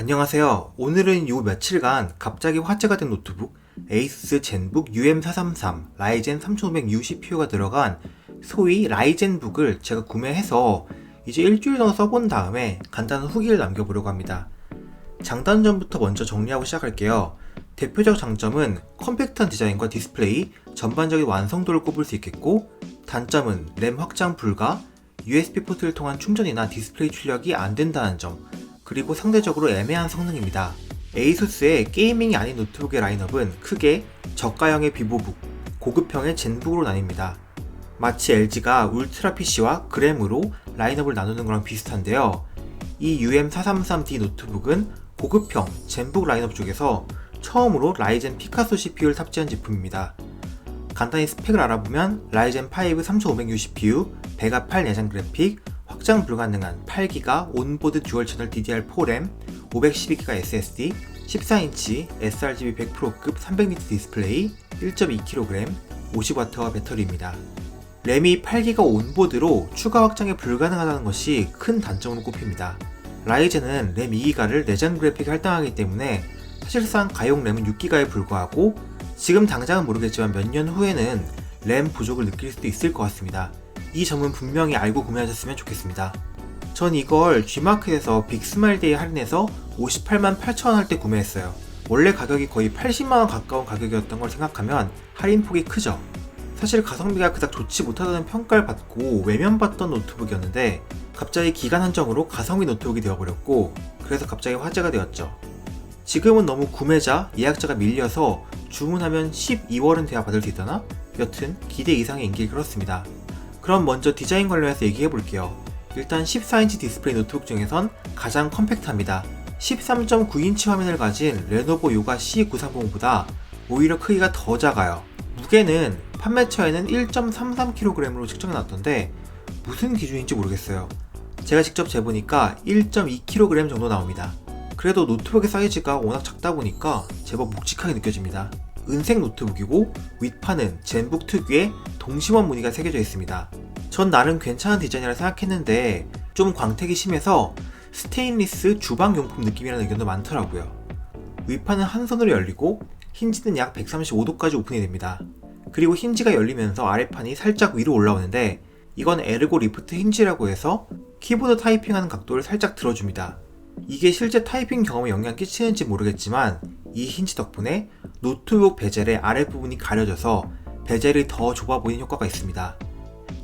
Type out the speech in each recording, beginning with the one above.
안녕하세요. 오늘은 요 며칠간 갑자기 화제가 된 노트북 에이수스 젠북 UM433 라이젠 3500U CPU가 들어간 소위 라이젠북을 제가 구매해서 이제 일주일 정도 써본 다음에 간단한 후기를 남겨보려고 합니다. 장단점부터 먼저 정리하고 시작할게요. 대표적 장점은 컴팩트한 디자인과 디스플레이, 전반적인 완성도를 꼽을 수 있겠고, 단점은 램 확장 불가, USB 포트를 통한 충전이나 디스플레이 출력이 안 된다는 점, 그리고 상대적으로 애매한 성능입니다. 에이수스의 게이밍이 아닌 노트북의 라인업은 크게 저가형의 비보북, 고급형의 젠북으로 나뉩니다. 마치 LG가 울트라 PC와 그램으로 라인업을 나누는 거랑 비슷한데요. 이 UM433D 노트북은 고급형 젠북 라인업 중에서 처음으로 라이젠 피카소 CPU를 탑재한 제품입니다. 간단히 스펙을 알아보면 라이젠 5 3500U CPU, 100W8 내장 그래픽, 확장 불가능한 8기가 온보드 듀얼 채널 DDR4램, 512기가 SSD, 14인치 sRGB 100%급 300니트 디스플레이, 1.2kg, 50Wh 배터리입니다. 램이 8기가 온보드로 추가 확장이 불가능하다는 것이 큰 단점으로 꼽힙니다. 라이젠은 램 2기가를 내장 그래픽에 할당하기 때문에 사실상 가용 램은 6기가에 불과하고 지금 당장은 모르겠지만 몇 년 후에는 램 부족을 느낄 수도 있을 것 같습니다. 이 점은 분명히 알고 구매하셨으면 좋겠습니다. 전 이걸 G마켓에서 빅스마일데이 할인해서 58만 8천원 할 때 구매했어요. 원래 가격이 거의 80만원 가까운 가격이었던 걸 생각하면 할인폭이 크죠. 사실 가성비가 그닥 좋지 못하다는 평가를 받고 외면받던 노트북이었는데 갑자기 기간 한정으로 가성비 노트북이 되어버렸고 그래서 갑자기 화제가 되었죠. 지금은 너무 구매자, 예약자가 밀려서 주문하면 12월은 돼야 받을 수 있다나? 여튼 기대 이상의 인기를 끌었습니다. 그럼 먼저 디자인 관련해서 얘기해볼게요. 일단 14인치 디스플레이 노트북 중에선 가장 컴팩트합니다. 13.9인치 화면을 가진 레노버 요가 C930보다 오히려 크기가 더 작아요. 무게는 판매처에는 1.33kg으로 측정해놨던데 무슨 기준인지 모르겠어요. 제가 직접 재보니까 1.2kg 정도 나옵니다. 그래도 노트북의 사이즈가 워낙 작다 보니까 제법 묵직하게 느껴집니다. 은색 노트북이고 윗판은 젠북 특유의 동심원 무늬가 새겨져 있습니다. 전 나름 괜찮은 디자인이라 생각했는데 좀 광택이 심해서 스테인리스 주방용품 느낌이라는 의견도 많더라고요. 윗판은 한 손으로 열리고 힌지는 약 135도까지 오픈이 됩니다. 그리고 힌지가 열리면서 아래판이 살짝 위로 올라오는데 이건 에르고 리프트 힌지라고 해서 키보드 타이핑하는 각도를 살짝 들어줍니다. 이게 실제 타이핑 경험에 영향 끼치는지 모르겠지만 이 힌지 덕분에 노트북 베젤의 아랫부분이 가려져서 베젤이 더 좁아 보이는 효과가 있습니다.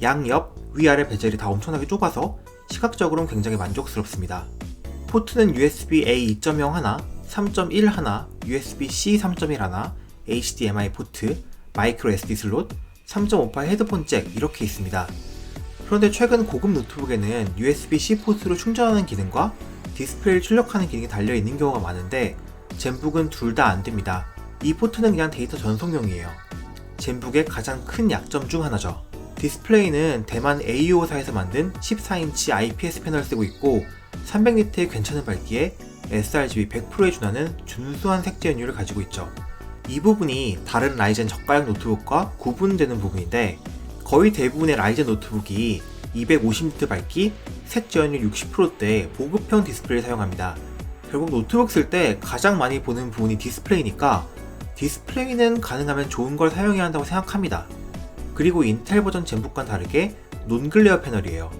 양옆, 위아래 베젤이 다 엄청나게 좁아서 시각적으로는 굉장히 만족스럽습니다. 포트는 USB-A 2.0 하나, 3.1 하나, USB-C 3.1 하나, HDMI 포트, 마이크로 SD 슬롯, 3.58 헤드폰 잭 이렇게 있습니다. 그런데 최근 고급 노트북에는 USB-C 포트로 충전하는 기능과 디스플레이를 출력하는 기능이 달려있는 경우가 많은데 젠북은 둘 다 안됩니다. 이 포트는 그냥 데이터 전송용이에요. 젠북의 가장 큰 약점 중 하나죠. 디스플레이는 대만 AO사에서 만든 14인치 IPS 패널을 쓰고 있고 300니트의 괜찮은 밝기에 sRGB 100%에 준하는 준수한 색재 연율을 가지고 있죠. 이 부분이 다른 라이젠 저가형 노트북과 구분되는 부분인데 거의 대부분의 라이젠 노트북이 250니트 밝기, 색재연율 60%대 보급형 디스플레이를 사용합니다. 결국 노트북 쓸 때 가장 많이 보는 부분이 디스플레이니까 디스플레이는 가능하면 좋은 걸 사용해야 한다고 생각합니다. 그리고 인텔 버전 젠북과는 다르게 논글레어 패널이에요.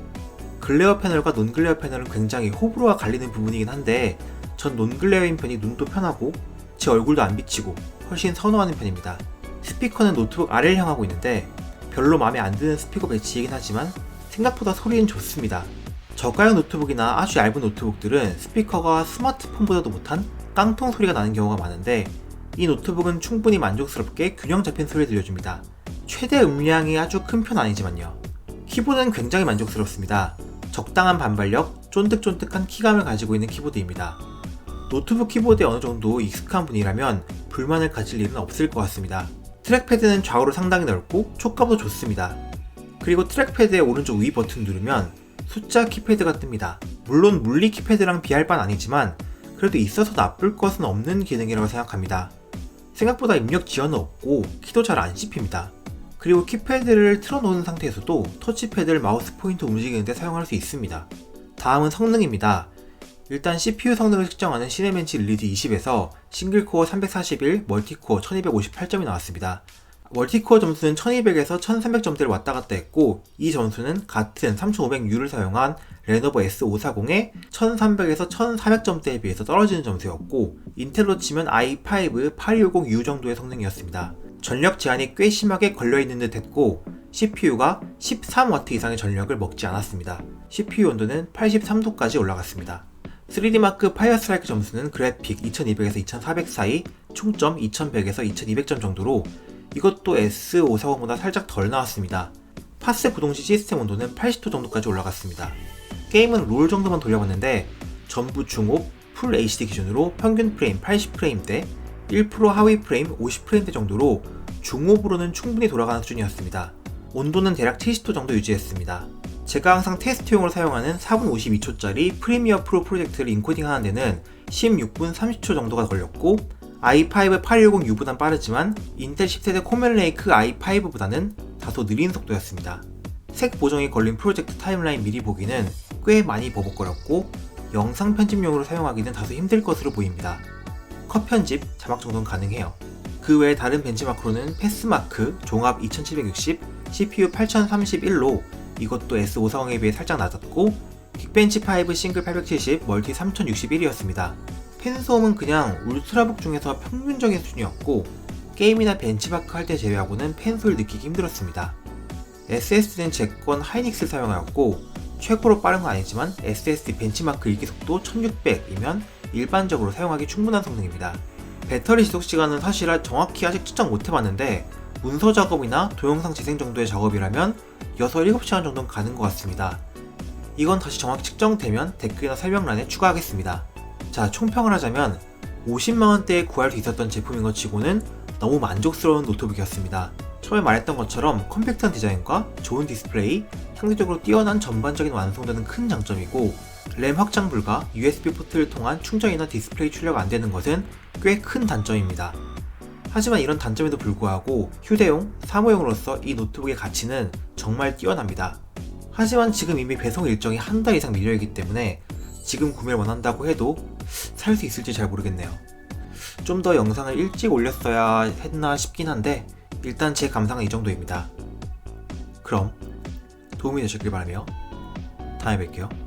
글레어 패널과 논글레어 패널은 굉장히 호불호가 갈리는 부분이긴 한데 전 논글레어인 편이 눈도 편하고 제 얼굴도 안 비치고 훨씬 선호하는 편입니다. 스피커는 노트북 아래를 향하고 있는데 별로 마음에 안 드는 스피커 배치이긴 하지만 생각보다 소리는 좋습니다. 저가형 노트북이나 아주 얇은 노트북들은 스피커가 스마트폰보다도 못한 깡통 소리가 나는 경우가 많은데 이 노트북은 충분히 만족스럽게 균형 잡힌 소리를 들려줍니다. 최대 음량이 아주 큰 편 아니지만요. 키보드는 굉장히 만족스럽습니다. 적당한 반발력, 쫀득쫀득한 키감을 가지고 있는 키보드입니다. 노트북 키보드에 어느 정도 익숙한 분이라면 불만을 가질 일은 없을 것 같습니다. 트랙패드는 좌우로 상당히 넓고 촉감도 좋습니다. 그리고 트랙패드의 오른쪽 위 버튼 누르면 숫자 키패드가 뜹니다. 물론 물리 키패드랑 비할 바는 아니지만 그래도 있어서 나쁠 것은 없는 기능이라고 생각합니다. 생각보다 입력 지연은 없고 키도 잘 안 씹힙니다. 그리고 키패드를 틀어놓은 상태에서도 터치패드를 마우스 포인터 움직이는데 사용할 수 있습니다. 다음은 성능입니다. 일단 CPU 성능을 측정하는 시네벤치 릴리즈 20에서 싱글코어 341, 멀티코어 1258점이 나왔습니다. 멀티코어 점수는 1200에서 1300점대를 왔다갔다 했고, 이 점수는 같은 3500U를 사용한 레노버 S540의 1300에서 1400점대에 비해서 떨어지는 점수였고, 인텔로 치면 i5 8250U 정도의 성능이었습니다. 전력 제한이 꽤 심하게 걸려있는 듯 했고, CPU가 13W 이상의 전력을 먹지 않았습니다. CPU 온도는 83도까지 올라갔습니다. 3D마크 파이어스트라이크 점수는 그래픽 2200에서 2400 사이, 총점 2100에서 2200점 정도로 이것도 S540보다 살짝 덜 나왔습니다. 파스 구동시 시스템 온도는 80도 정도까지 올라갔습니다. 게임은 롤 정도만 돌려봤는데 전부 중옵, 풀 HD 기준으로 평균 프레임 80프레임대, 1% 하위 프레임 50프레임대 정도로 중옵으로는 충분히 돌아가는 수준이었습니다. 온도는 대략 70도 정도 유지했습니다. 제가 항상 테스트용으로 사용하는 4분 52초짜리 프리미어 프로 프로젝트를 인코딩 하는 데는 16분 30초 정도가 걸렸고, i5 8250U보단 빠르지만 인텔 10세대 코멜레이크 i5보다는 다소 느린 속도였습니다. 색 보정이 걸린 프로젝트 타임라인 미리 보기는 꽤 많이 버벅거렸고, 영상 편집용으로 사용하기는 다소 힘들 것으로 보입니다. 컷 편집, 자막 정도는 가능해요. 그 외에 다른 벤치마크로는 패스마크, 종합 2760, CPU 8031로 이것도 S540에 비해 살짝 낮았고, 긱벤치5 싱글 870, 멀티 3061이었습니다. 펜소음은 그냥 울트라북 중에서 평균적인 수준이었고, 게임이나 벤치마크 할 때 제외하고는 펜소를 느끼기 힘들었습니다. SSD는 제건 하이닉스를 사용하였고, 최고로 빠른 건 아니지만 SSD 벤치마크 읽기 속도 1600이면 일반적으로 사용하기 충분한 성능입니다. 배터리 지속시간은 사실 정확히 아직 측정 못해봤는데, 문서 작업이나 동영상 재생 정도의 작업이라면 6-7시간 정도는 가는 것 같습니다. 이건 다시 정확히 측정되면 댓글이나 설명란에 추가하겠습니다. 자, 총평을 하자면 50만원대에 구할 수 있었던 제품인 것 치고는 너무 만족스러운 노트북이었습니다. 처음에 말했던 것처럼 컴팩트한 디자인과 좋은 디스플레이, 상대적으로 뛰어난 전반적인 완성도는 큰 장점이고, 램 확장 불가, USB 포트를 통한 충전이나 디스플레이 출력 안 되는 것은 꽤 큰 단점입니다. 하지만 이런 단점에도 불구하고 휴대용, 사무용으로서 이 노트북의 가치는 정말 뛰어납니다. 하지만 지금 이미 배송 일정이 한 달 이상 밀려있기 때문에 지금 구매를 원한다고 해도 살 수 있을지 잘 모르겠네요. 좀 더 영상을 일찍 올렸어야 했나 싶긴 한데, 일단 제 감상은 이 정도입니다. 그럼 도움이 되셨길 바라며 다음에 뵐게요.